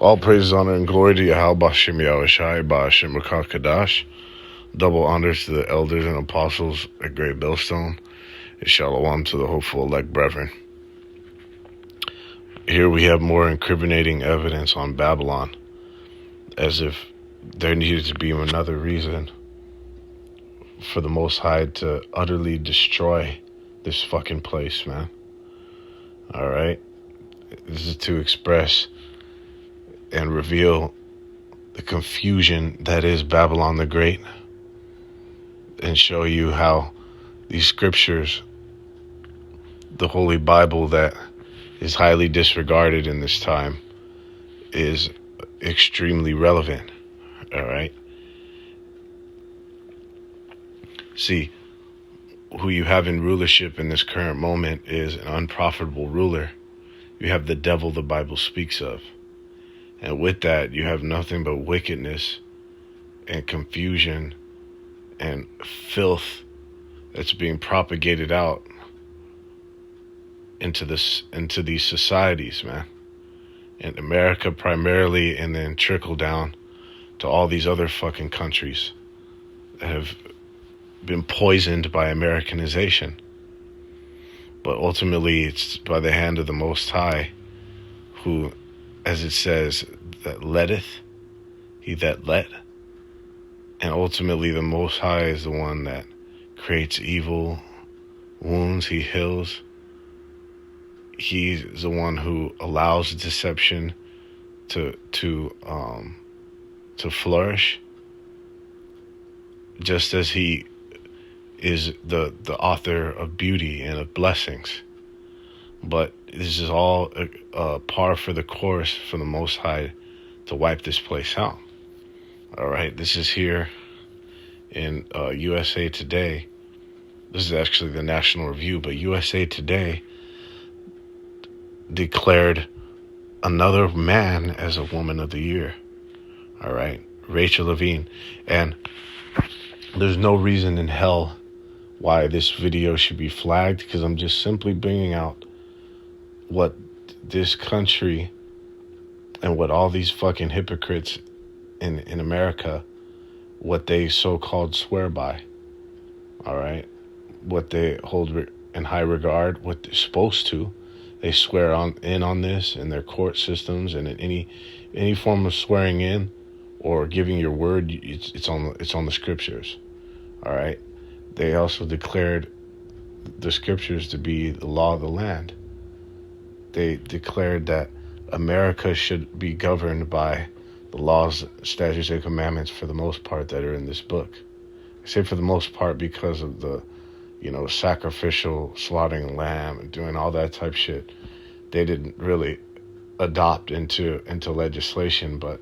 All praise, honor, and glory to Yahweh Bashem Yahushai Bashem Rakah Kadash. Double honors to the elders and apostles at Great Millstone, and shalom to the hopeful elect brethren. Here we have more incriminating evidence on Babylon, as if there needed to be another reason for the Most High to utterly destroy this fucking place, man. Alright? This is to express and reveal the confusion that is Babylon the Great, and show you how these scriptures, the Holy Bible that is highly disregarded in this time, is extremely relevant. All right. See, who you have in rulership in this current moment is an unprofitable ruler. You have the devil the Bible speaks of. And with that, you have nothing but wickedness and confusion and filth that's being propagated out into these societies, man. In America primarily, and then trickle down to all these other fucking countries that have been poisoned by Americanization. But ultimately, it's by the hand of the Most High, who, as it says, that letteth, he that let. And ultimately, the Most High is the one that creates evil, wounds, he heals. He's the one who allows deception to flourish, just as he is the author of beauty and of blessings. But this is all par for the course for the Most High to wipe this place out. All right, this is here in USA Today. This is actually the National Review, but USA Today declared another man as a woman of the year. All right, Rachel Levine. And there's no reason in hell why this video should be flagged, because I'm just simply bringing out what this country and what all these fucking hypocrites in America, what they so-called swear by. All right, what they hold in high regard, what they're supposed to. They swear on this in their court systems, and in any form of swearing in or giving your word, it's on the scriptures. All right. They also declared the scriptures to be the law of the land. They declared that America should be governed by the laws, statutes, and commandments for the most part that are in this book. I say for the most part because of the sacrificial, slaughtering lamb and doing all that type shit. They didn't really adopt into legislation, but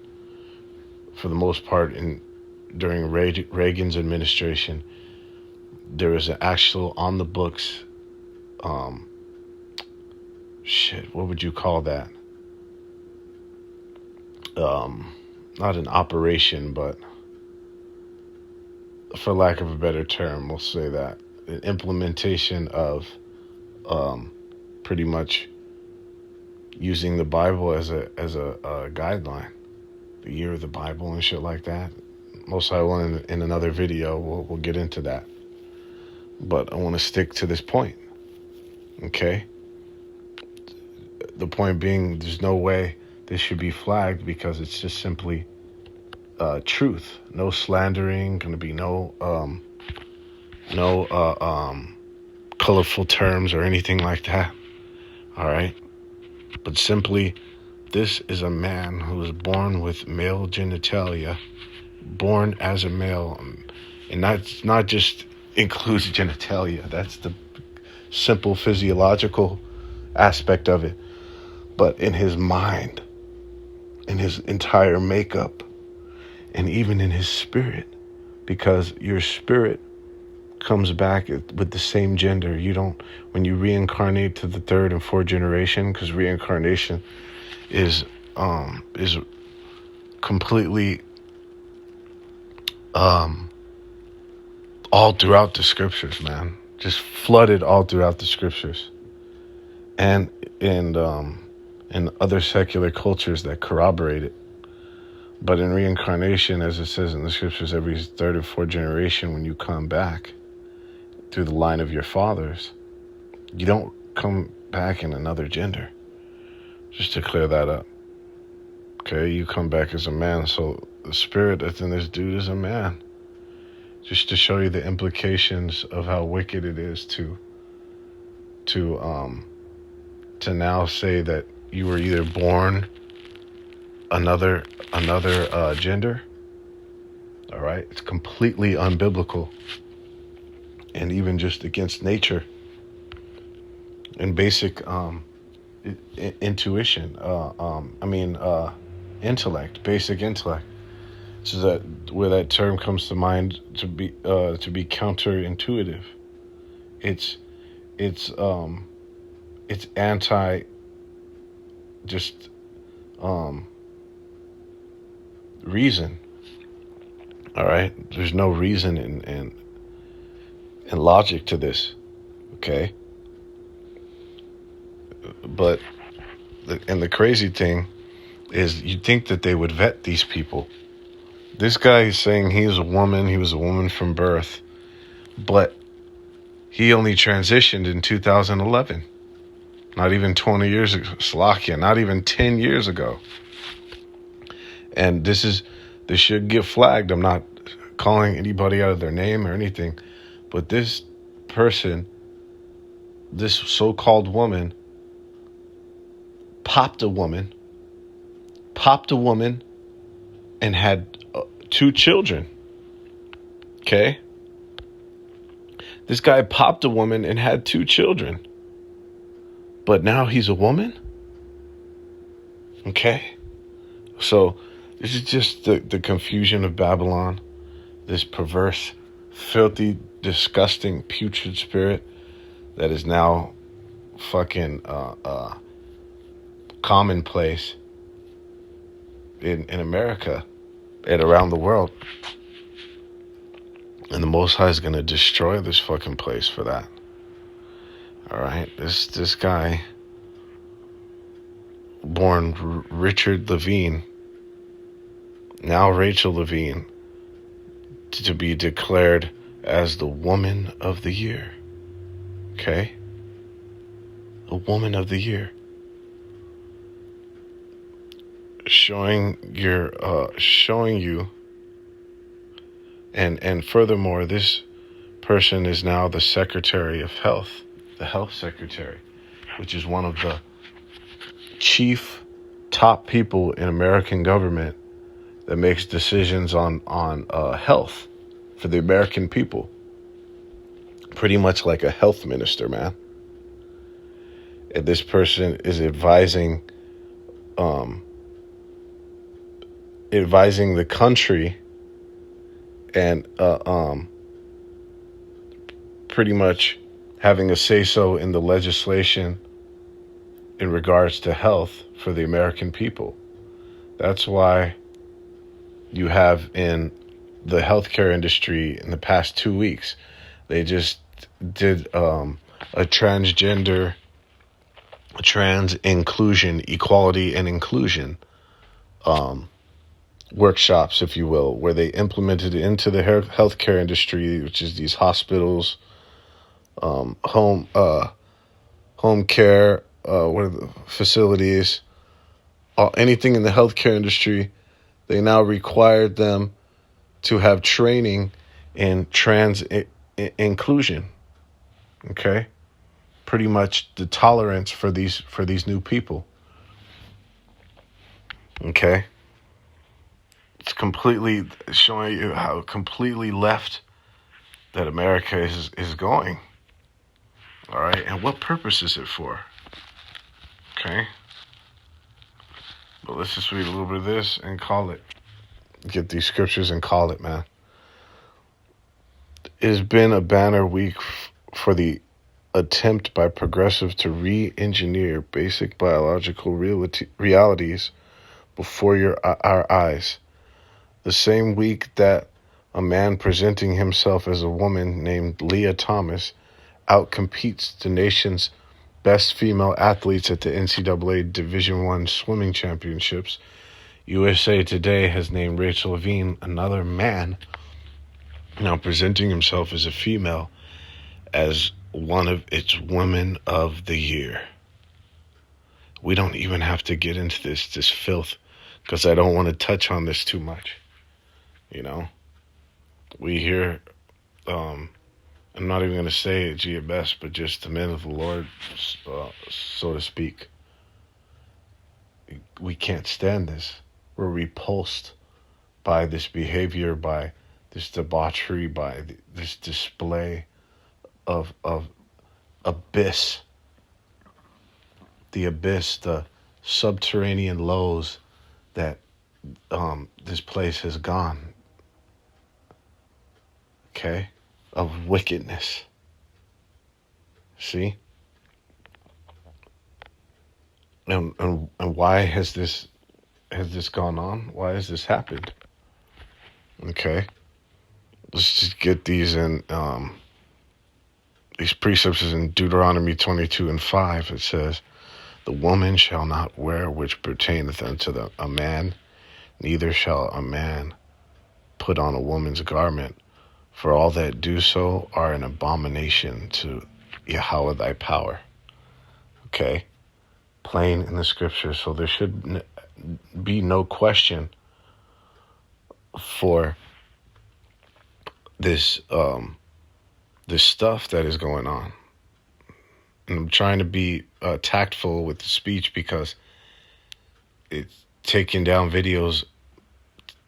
for the most part, during Reagan's administration, there was an actual on the books, what would you call that? Not an operation, but for lack of a better term, we'll say that. An implementation of pretty much using the Bible as a guideline, the year of the Bible and shit like that. Most I want in another video, we'll get into that. But I want to stick to this point, okay? The point being, there's no way this should be flagged, because it's just simply truth. No slandering, going to be no colorful terms or anything like that. All right. But simply, this is a man who was born with male genitalia, born as a male, and that's not just includes genitalia. That's the simple physiological aspect of it. But in his mind, in his entire makeup, and even in his spirit, because your spirit comes back with the same gender. You don't, when you reincarnate to the third and fourth generation, because reincarnation is completely all throughout the scriptures, man. Just flooded all throughout the scriptures. And and other secular cultures that corroborate it. But in reincarnation, as it says in the scriptures, every third or fourth generation, when you come back through the line of your fathers, you don't come back in another gender. Just to clear that up. Okay, you come back as a man, so the spirit that's in this dude is a man. Just to show you the implications of how wicked it is to now say that you were either born another gender. All right, it's completely unbiblical, and even just against nature and basic intuition. Intellect, basic intellect. So that where that term comes to mind, to be counterintuitive. It's anti just reason. All right, there's no reason and logic to this. Okay, but the crazy thing is, you'd think that they would vet these people. This guy is saying he was a woman from birth, but he only transitioned in 2011. Not even 20 years ago, Slovakia, not even 10 years ago. And this should get flagged. I'm not calling anybody out of their name or anything, but this person, this so-called woman, popped a woman and had 2 children. Okay? This guy popped a woman and had 2 children. But now he's a woman? Okay? So this is just the confusion of Babylon. This perverse, filthy, disgusting, putrid spirit that is now fucking commonplace in America and around the world. And the Most High is going to destroy this fucking place for that. All right? This guy, born Richard Levine, now Rachel Levine, to be declared as the Woman of the Year. Okay? A Woman of the Year. Showing you, and furthermore, this person is now the Secretary of Health, the Health Secretary, which is one of the chief top people in American government that makes decisions on health for the American people. Pretty much like a health minister, man. And this person is advising the country and pretty much having a say-so in the legislation in regards to health for the American people. That's why you have in the healthcare industry in the past 2 weeks, they just did a trans inclusion, equality and inclusion workshops, if you will, where they implemented it into the healthcare industry, which is these hospitals, home care, what are the facilities, anything in the healthcare industry. They now required them to have training in trans inclusion. Okay, pretty much the tolerance for these new people. Okay. It's completely showing you how completely left that America is going. All right, and what purpose is it for? Okay, but let's just read a little bit of this and call it. Get these scriptures and call it, man. It has been a banner week for the attempt by progressives to re-engineer basic biological realities before our eyes. The same week that a man presenting himself as a woman named Leah Thomas outcompetes the nation's best female athletes at the NCAA Division I Swimming Championships. USA Today has named Rachel Levine, another man, now presenting himself as a female, as one of its Women of the Year. We don't even have to get into this filth, because I don't want to touch on this too much. You know, we hear, I'm not even going to say it, Gia Best, but just the men of the Lord, so to speak. We can't stand this. We're repulsed by this behavior, by this debauchery, by this display of abyss. The abyss, the subterranean lows that this place has gone. Okay? Of wickedness. See? And why has this gone on? Why has this happened? Okay? Let's just get these in these precepts is in Deuteronomy 22:5. It says, "The woman shall not wear which pertaineth unto a man, neither shall a man put on a woman's garment, for all that do so are an abomination to Yahweh thy power." Okay? Plain in the scripture. So there should be no question for this this stuff that is going on. And I'm trying to be tactful with the speech, because it's taking down videos,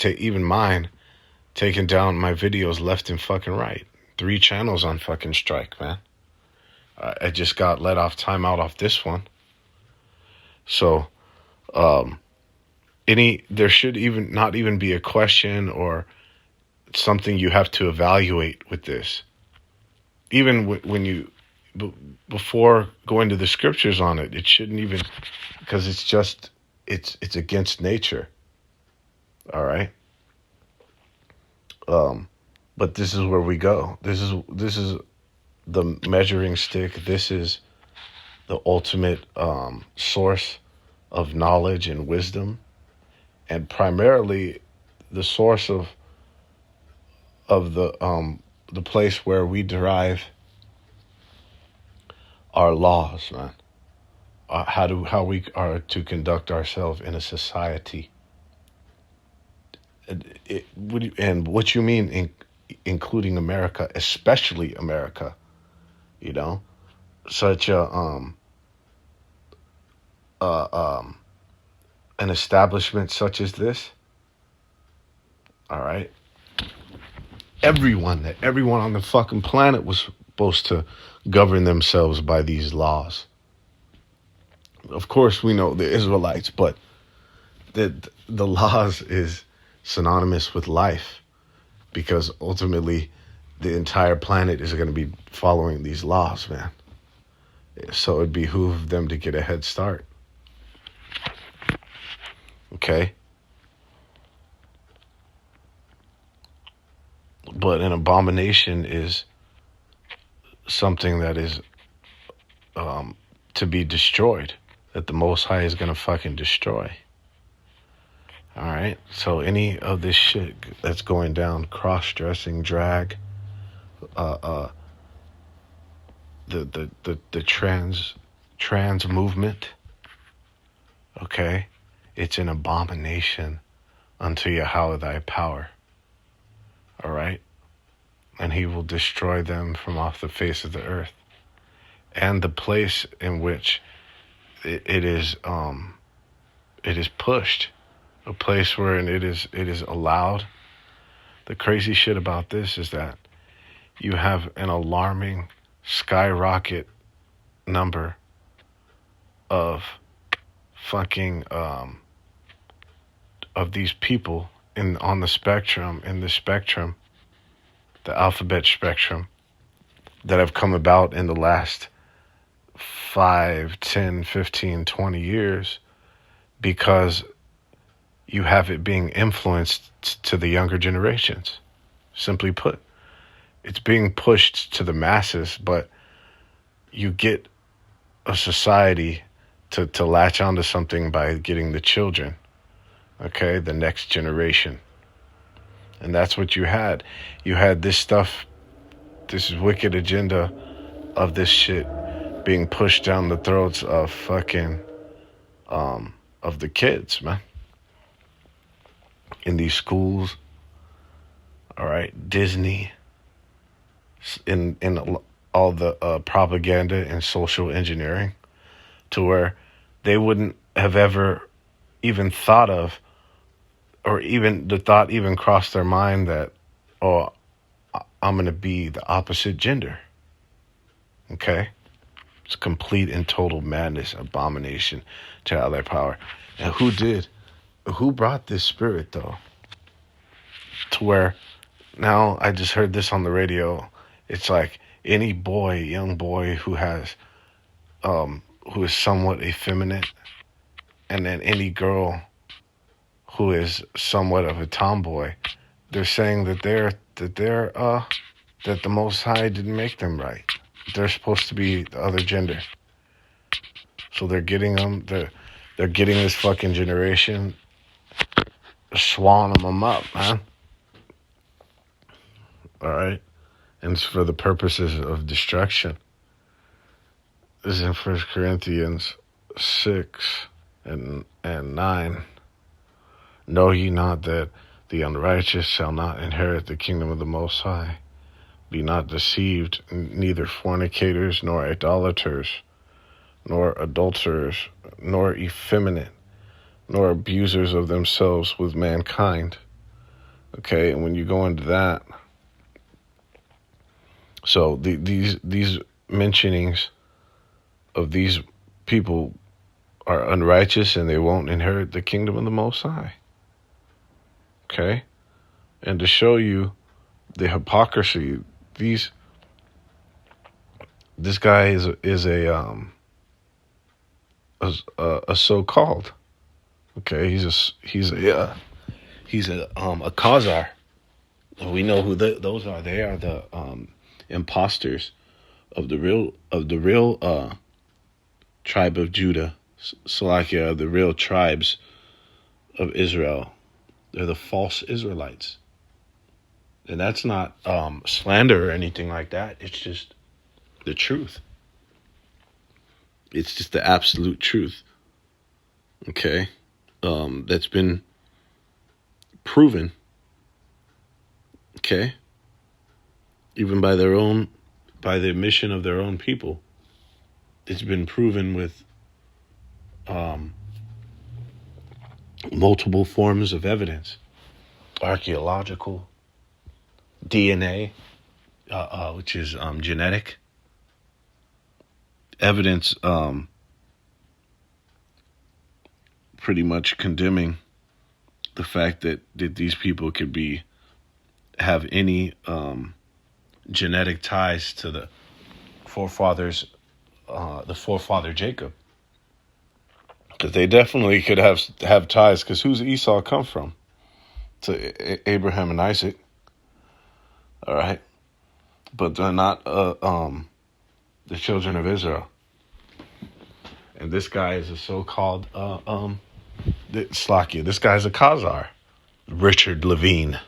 even mine, taking down my videos left and fucking right. 3 channels on fucking strike, man. I just got let off timeout off this one. So, there should even not even be a question or something you have to evaluate with this. Even when you, before going to the scriptures on it, it shouldn't even, because it's against nature. All right. But this is where we go. This is the measuring stick. This is the ultimate source of knowledge and wisdom, and primarily the source of the place where we derive our laws, man. How we are to conduct ourselves in a society. And what you mean, including America, especially America, you know, such an establishment such as this. All right. Everyone on the fucking planet was supposed to govern themselves by these laws. Of course, we know the Israelites, but the laws is synonymous with life, because ultimately the entire planet is going to be following these laws, man. So it behooved them to get a head start. Okay? But an abomination is something that is to be destroyed, that the Most High is going to fucking destroy. All right? So any of this shit that's going down, cross-dressing, drag, the trans movement, okay? It's an abomination unto Yahweh thy power. All right? And he will destroy them from off the face of the earth. And the place in which it is pushed, a place where it is allowed. The crazy shit about this is that you have an alarming skyrocket number of fucking of these people in the spectrum, the alphabet spectrum, that have come about in the last 5, 10, 15, 20 years, because you have it being influenced to the younger generations. Simply put, it's being pushed to the masses, but you get a society to latch onto something by getting the children, okay, the next generation. And that's what you had. You had this stuff, this wicked agenda of this shit being pushed down the throats of fucking of the kids, man. In these schools, all right, Disney, in all the propaganda and social engineering, to where they wouldn't have ever even thought of, or even the thought even crossed their mind that, oh, I'm going to be the opposite gender. Okay? It's complete and total madness, abomination to all their power. And who did? Who brought this spirit, though? To where now I just heard this on the radio. It's like any boy, young boy who is somewhat effeminate, and then any girl who is somewhat of a tomboy, they're saying that that the Most High didn't make them right. They're supposed to be the other gender. So they're getting them. They're getting this fucking generation, swallowing them up, man. All right, and it's for the purposes of destruction. This is in 1 Corinthians 6 and 9. Know ye not that the unrighteous shall not inherit the kingdom of the Most High? Be not deceived, neither fornicators, nor idolaters, nor adulterers, nor effeminate, nor abusers of themselves with mankind. Okay, and when you go into that, so these mentionings of these people are unrighteous and they won't inherit the kingdom of the Most High. Okay, and to show you the hypocrisy, this guy is a so-called, okay, he's a Khazar. We know who those are. They are the imposters of the real tribe of Judah, Salakia, the real tribes of Israel. They're the false Israelites. And that's not slander or anything like that. It's just the truth. It's just the absolute truth. Okay? That's been proven. Okay? Even by the admission of their own people. It's been proven with multiple forms of evidence. Archaeological, DNA, which is genetic evidence, pretty much condemning the fact that these people could have any genetic ties to the forefathers, the forefather Jacob. Because they definitely could have ties, because who's Esau come from? To Abraham and Isaac. All right. But they're not the children of Israel. And this guy is a so-called Slakia. This guy's a Khazar. Richard Levine.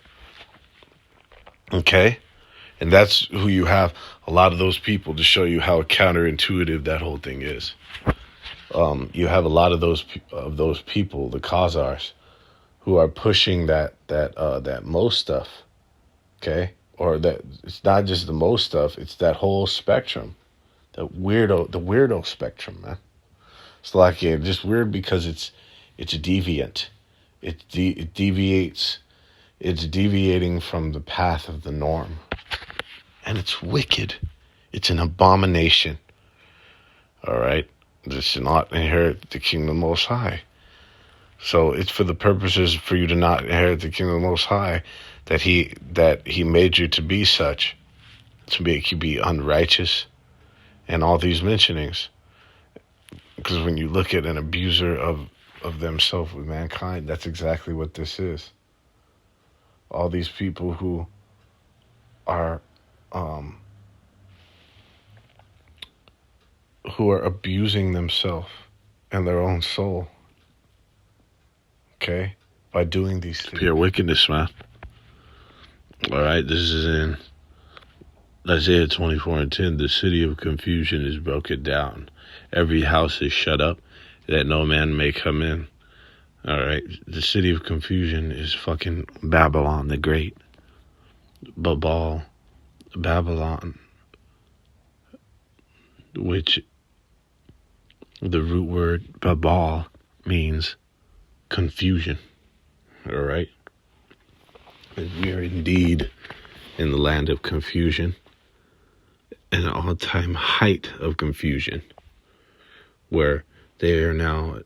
Okay? And that's who you have, a lot of those people, to show you how counterintuitive that whole thing is. You have a lot of those people, the Khazars, who are pushing that Mo stuff, okay? Or that it's not just the Mo stuff; it's that whole spectrum, the weirdo spectrum, man. It's like just weird because it's deviant, it deviates, it's deviating from the path of the norm, and it's wicked. It's an abomination. All right. This should not inherit the kingdom of the Most High. So it's for the purposes for you to not inherit the kingdom of the Most High that he made you to be such, to make you be unrighteous, and all these mentionings. Because when you look at an abuser of themselves with mankind, that's exactly what this is. All these people who are who are abusing themselves and their own soul, okay, by doing these things. Pure wickedness, man. All right, this is in Isaiah 24:10. The city of confusion is broken down. Every house is shut up, that no man may come in. All right, the city of confusion is fucking Babylon the Great. Babal, Babylon, which the root word Babal means confusion. All right, and we are indeed in the land of confusion, an all-time height of confusion, where they are now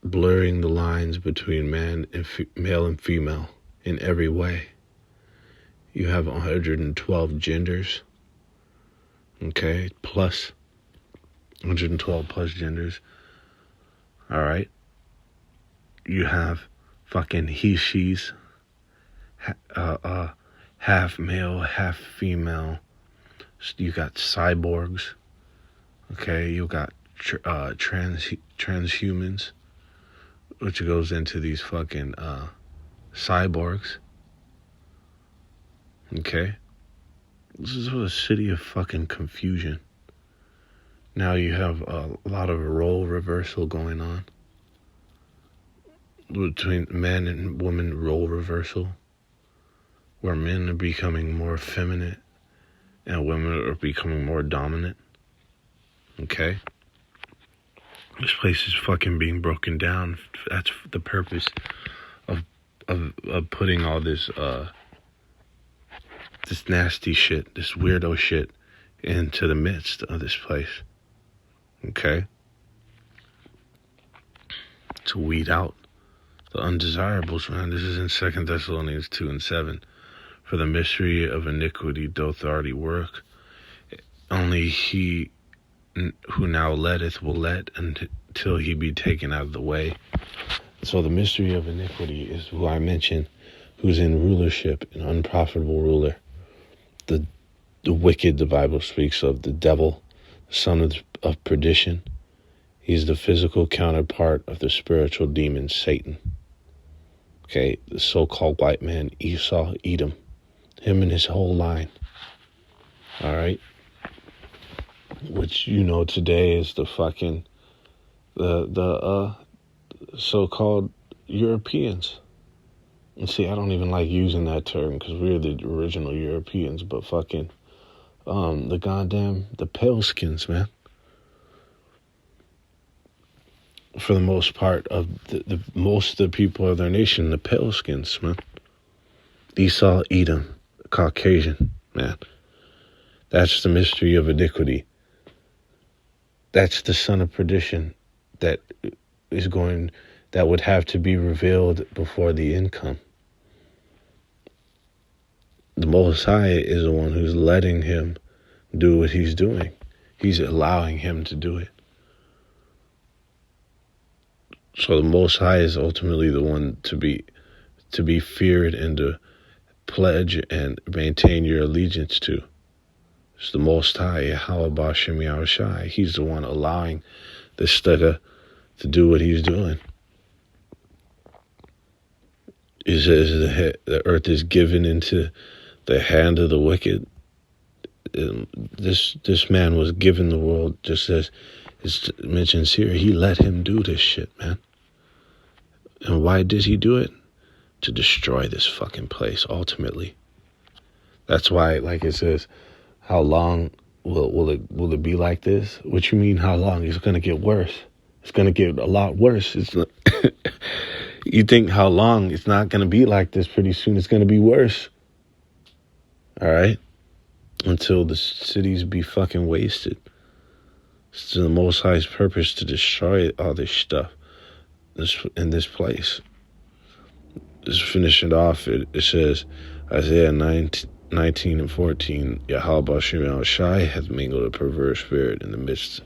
blurring the lines between male and female in every way. You have 112 genders, okay, plus 112 plus genders. All right, you have fucking he, she's, half male, half female. You got cyborgs, okay. You got transhumans, which goes into these fucking cyborgs. Okay, this is a city of fucking confusion. Now you have a lot of role reversal going on between men and women, role reversal, where men are becoming more effeminate and women are becoming more dominant. Okay, this place is fucking being broken down. That's the purpose of putting all this this nasty shit, this weirdo shit into the midst of this place. Okay? To weed out the undesirables, man. This is in 2 Thessalonians 2:7. For the mystery of iniquity doth already work. Only he who now letteth will let until he be taken out of the way. So the mystery of iniquity is who I mentioned, who's in rulership, an unprofitable ruler. The wicked, the Bible speaks of, the devil, son of perdition. He's the physical counterpart of the spiritual demon, Satan. Okay, the so-called white man, Esau, Edom. Him and his whole line. All right? Which, you know, today is the fucking, the so-called Europeans. And see, I don't even like using that term because we're the original Europeans, but fucking, the pale skins, man. For the most part of most of the people of their nation, the pale skins, man. Esau, Edom, Caucasian, man. That's the mystery of iniquity. That's the son of perdition that would have to be revealed before the end come. The Most High is the one who's letting him do what he's doing. He's allowing him to do it. So the Most High is ultimately the one to be feared and to pledge and maintain your allegiance to. It's the Most High, Yahweh Bashem Yahushai. He's the one allowing this stugger to do what he's doing. He says the earth is given into the hand of the wicked. This man was given the world, just as it mentions here. He let him do this shit, man. And why did he do it? To destroy this fucking place, ultimately. That's why, like it says, how long will it be like this? What you mean, how long? It's going to get worse. It's going to get a lot worse. It's not, you think how long? It's not going to be like this. Pretty soon it's going to be worse. All right? Until the cities be fucking wasted. It's the Most High's purpose to destroy all this stuff in this place. Just finishing off, it says, Isaiah 19:14, Yahweh Bashem Yahushai hath mingled a perverse spirit in the midst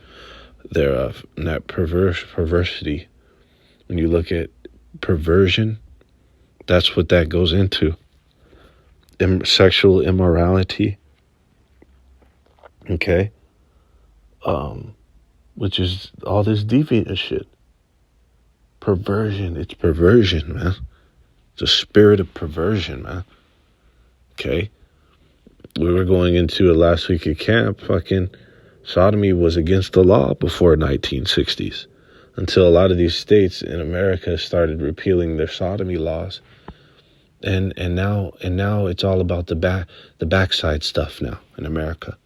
thereof. And that perversity, when you look at perversion, that's what that goes into. Sexual immorality. Okay? which is all this deviant shit. Perversion. It's perversion, man. It's a spirit of perversion, man. Okay? We were going into it last week at camp. Fucking sodomy was against the law before 1960s. Until a lot of these states in America started repealing their sodomy laws. And now it's all about the backside stuff now in America.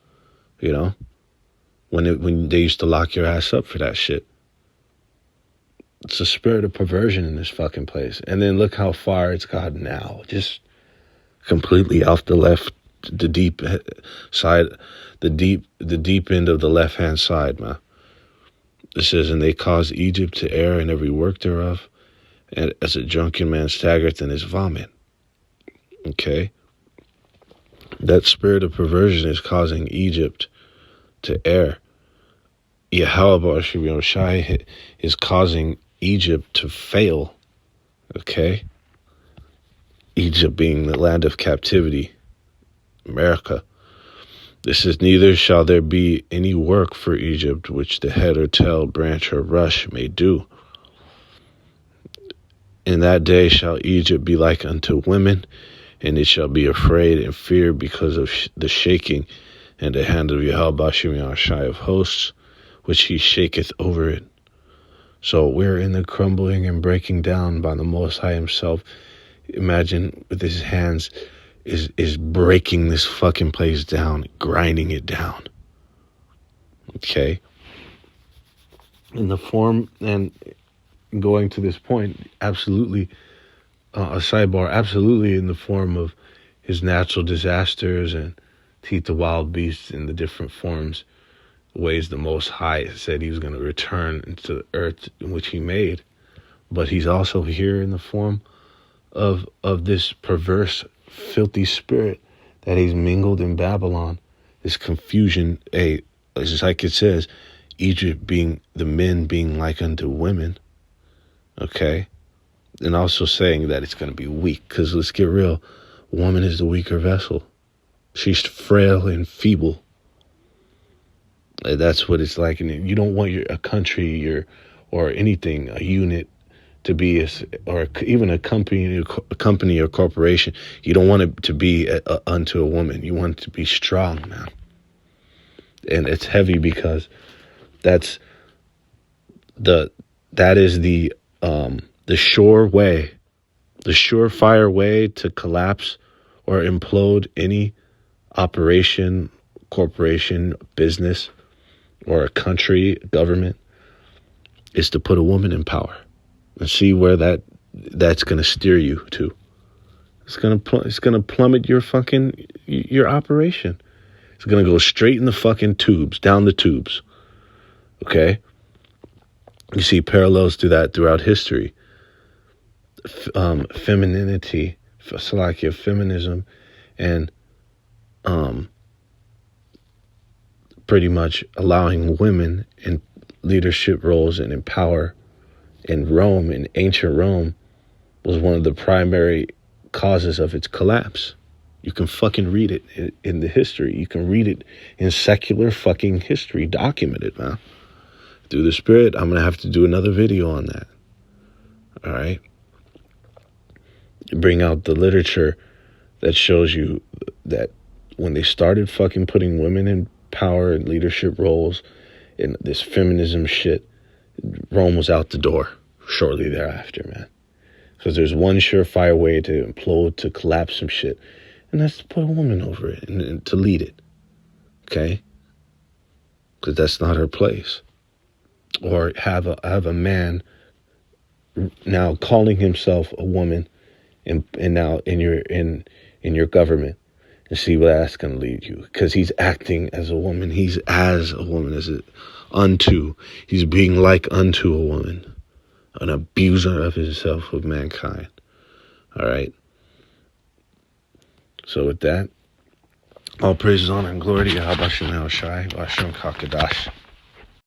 You know? When they used to lock your ass up for that shit. It's a spirit of perversion in this fucking place. And then look how far it's gotten now. Just completely off the left, the deep side, the deep end of the left-hand side, man. It says, and they caused Egypt to err in every work thereof, and as a drunken man staggereth in his vomit. Okay? That spirit of perversion is causing Egypt to err. Yahweh Shai is causing Egypt to fail. Okay? Egypt being the land of captivity. America. This is, neither shall there be any work for Egypt which the head or tail, branch or rush may do. In that day shall Egypt be like unto women, and it shall be afraid and fear because of the shaking and the hand of Yahweh Shai of hosts, which he shaketh over it. So we're in the crumbling and breaking down by the Most High himself. Imagine with his hands is breaking this fucking place down, grinding it down. Okay? In the form, and going to this point, absolutely, a sidebar, absolutely in the form of his natural disasters and teeth the wild beasts in the different forms, ways the Most High said he was going to return into the earth in which he made. But he's also here in the form of this perverse, filthy spirit that he's mingled in Babylon. This confusion, it's like it says, Egypt being, the men being like unto women. Okay? And also saying that it's going to be weak. Because let's get real, woman is the weaker vessel. She's frail and feeble. That's what it's like. And you don't want a country or anything, a unit, to be, or even a company or corporation. You don't want it to be unto a woman. You want it to be strong, man. And it's heavy because that is the surefire way to collapse or implode any operation, corporation, business, or a country, government, is to put a woman in power. And see where that's going to steer you to. It's going to plummet your operation. It's going to go straight in the fucking tubes, down the tubes. Okay? You see parallels to that throughout history. Femininity, feminism, and pretty much allowing women in leadership roles and in power. In Rome, in ancient Rome, was one of the primary causes of its collapse. You can fucking read it in the history. You can read it in secular fucking history, documented, man. Through the Spirit, I'm going to have to do another video on that. All right? Bring out the literature that shows you that when they started fucking putting women in power and leadership roles in this feminism shit, Rome was out the door shortly thereafter, man. Because there's one surefire way to implode, to collapse some shit, and that's to put a woman over it and to lead it. Okay? Because that's not her place. Or have a man now calling himself a woman, and now in your government, and see where that's going to lead you. Because he's acting as a woman. He's as a woman, he's being like unto a woman, an abuser of himself, of mankind. All right. So with that, all praises, honor, and glory to Yahweh Shai, Hashem Kakadash.